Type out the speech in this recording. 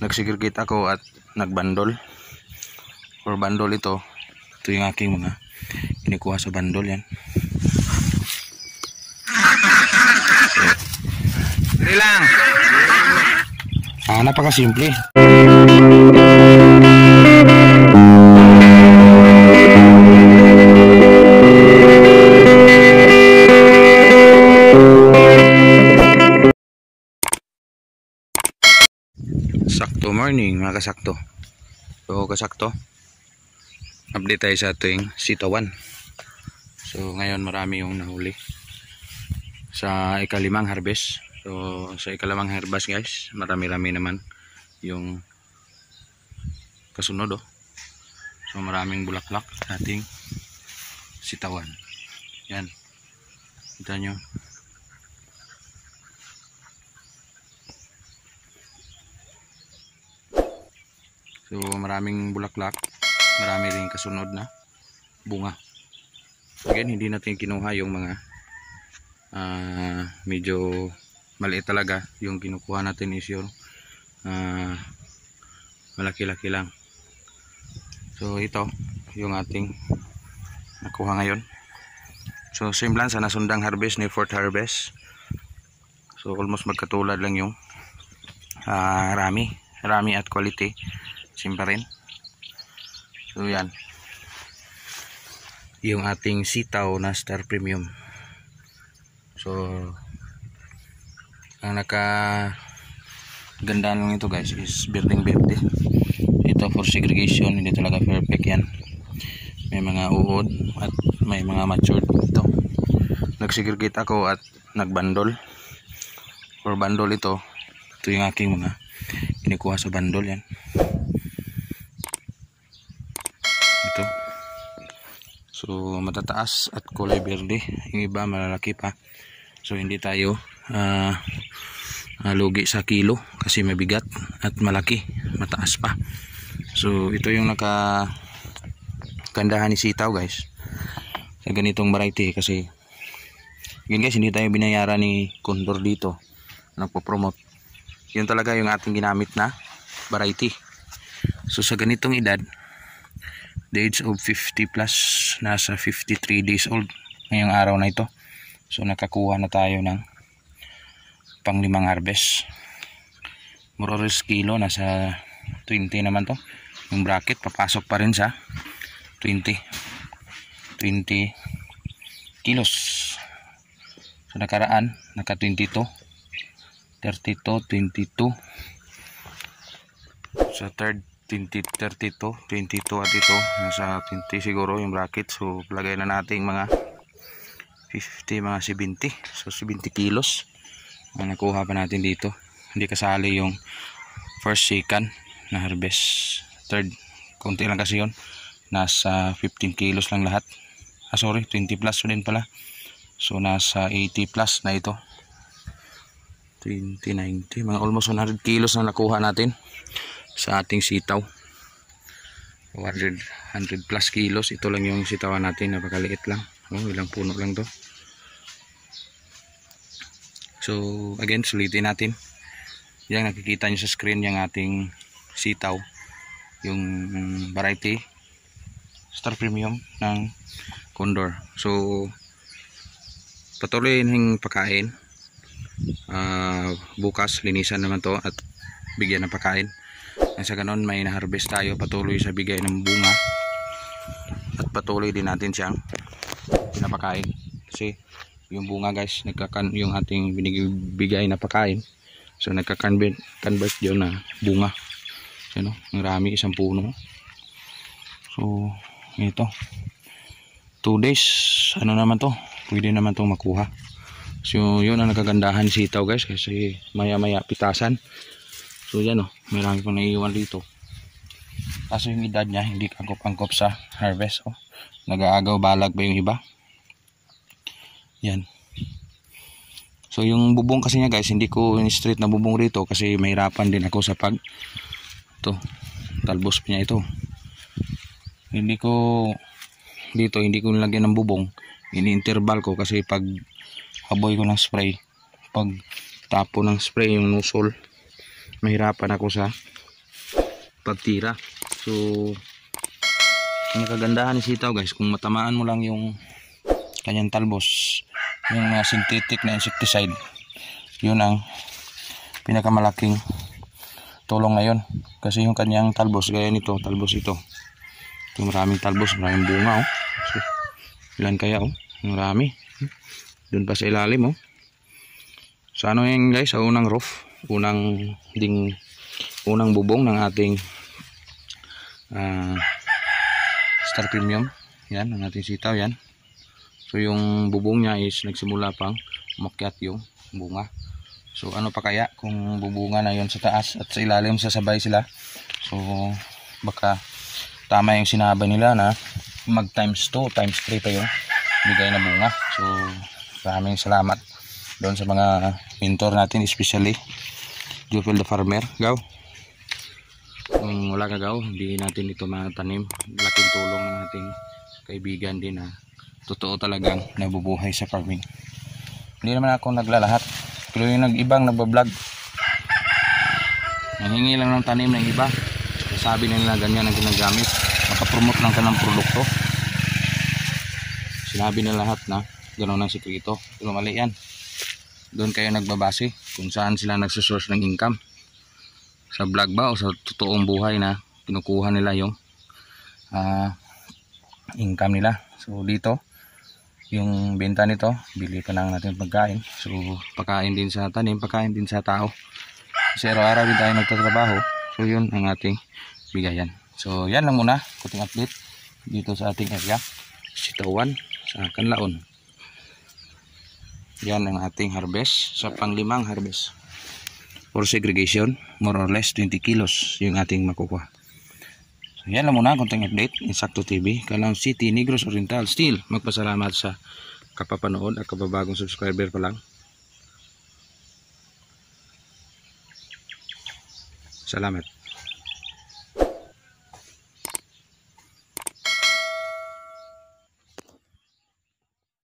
nagsegregate ako at nagbandol or bandol. Ito yung aking mga kinikuha sa bandol. Yan. Hindi lang. Napakasimple. Sakto morning mga kasakto. So kasakto, update tayo sa ating sitawan. So ngayon marami yung nahuli sa ikalimang harvest. So sa ikalimang harvest guys, marami-rami naman yung kasunod. So maraming bulaklak sa ating sitawan. Yan, kita nyo. So maraming bulaklak, marami rin kasunod na bunga. Again, hindi natin kinuha yung mga medyo maliit talaga. Yung kinukuha natin is yung malaki-laki lang. So ito yung ating nakuha ngayon. So same lang sa nasundang harvest ni fourth harvest. So almost magkatulad lang yung rami at quality. Same pa rin. So yan yung ating sitaw na Star Premium. So ang naka ganda lang ito guys is birding verde. Ito for segregation, hindi talaga perfect yan. May mga uod at may mga matured. Ito nagsegregate ako at nagbandol or bandol. Ito yung aking mga kinikuha sa bandol. Yan. Ito. So matataas at kulay berde. Yung iba malalaki pa. So hindi tayo lugi sa kilo kasi mabigat at malaki, mataas pa. So ito yung nakagandahan ni sitaw guys sa ganitong variety. Kasi yun guys, hindi tayo binayaran ni Condor dito, nagpo-promote. Yun talaga yung ating ginamit na variety. So sa ganitong edad, the age of 50 plus, nasa 53 days old ngayong araw na ito. So nakakuha na tayo ng pang-limang harvest. More or less kilo, nasa 20 naman to. Yung bracket papasok pa rin sa 20 kilos. So nakaraan naka 22, 32, 22. Sa third 20, 32, 22 at ito nasa 20 siguro yung bracket. So lagay na natin mga 50, mga 70. So 70 kilos ang nakuha pa natin dito. Hindi kasali yung first, second na harvest. Third, konti lang kasi yun. Nasa 15 kilos lang lahat. Sorry, 20 plus din pala. So nasa 80 plus na ito. 20, 90, mga almost 100 kilos na nakuha natin sa ating sitaw. 100 plus kilos. Ito lang yung sitawan natin, napakaliit lang. Ilang puno lang to. So again, sulitin natin. Yan, nakikita nyo sa screen yung ating sitaw, yung variety Star Premium ng Condor. So patuloy yung pagkain. Bukas linisan naman to at bigyan ng pagkain. Sa ganon may na-harvest tayo, patuloy sa bigay ng bunga at patuloy din natin siyang pinapakain. Kasi yung bunga guys, yung ating binibigay na pagkain, so nagka-convert yun na bunga. So, ang rami, isang puno. So ito 2 days ano naman to, pwede naman itong makuha. So yun ang nakagandahan sitaw guys, kasi maya maya pitasan. So yan marami pang naiiwan dito. Kaso yung edad niya hindi angkop-angkop sa harvest. Nag-aagaw balag ba yung iba. Yan. So yung bubong kasi niya guys, hindi ko in-straight na bubong rito kasi mahirapan din ako sa talbos niya ito. Hindi ko nilagyan ng bubong. Ini-interval ko kasi pag haboy ko ng spray, pag tapo ng spray yung nozzle, mahirapan ako sa pagtira. So ang kagandahan ni sitaw guys, kung matamaan mo lang yung kanyang talbos, yung synthetic na insecticide, yun ang pinakamalaking tulong ngayon. Kasi yung kanyang talbos, gaya nito, talbos ito, maraming talbos, maraming bunga oh. So, ilan kaya oh, marami doon pa sa ilalim oh. Sa ano yan guys, sa unang roof, unang bubong ng ating Star Premium. Yan ang ating sitaw yan. So yung bubong niya is nagsimula pang umakyat yung bunga. So ano pa kaya kung bubunga na yon sa taas at sa ilalim sasabay sila. So baka tama yung sinabi nila na mag times 2, times 3 pa yung bigay na bunga. So maraming salamat doon sa mga mentor natin, especially Jufel the Farmer. Gaw, kung wala ka gaw, hindi natin ito matanim. Laking tulong ng ating kaibigan din na totoo talagang nabubuhay sa farming. Hindi naman ako naglalahat, pero yung ibang nagbablog, nangingi lang ng tanim ng iba, sabi nila ganyan ang ginagamit, makapromote lang ka ng produkto. Sinabi nila lahat na gano'n ang sikreto, pero mali yan. Doon kayo nagbabase kung saan sila nagsusource ng income, sa vlog ba o sa totoong buhay na kinukuha nila yung income nila. So dito yung benta nito, bili pa lang natin pagkain. So pagkain din sa tanim, pagkain din sa tao, kasi araw-araw din tayo nagtatrabaho. So yun ang ating bigayan. So yan lang muna, kuting update dito sa ating area, Sitawan sa Canlaon. Yan ang ating harvest, sa panglimang harvest for segregation, more or less 20 kilos yung ating makukuha. So yan lang muna, konting update, Insakto TV, Calao City, Negros Oriental. Still magpasalamat sa kapapanood at kababagong subscriber pa lang. Salamat.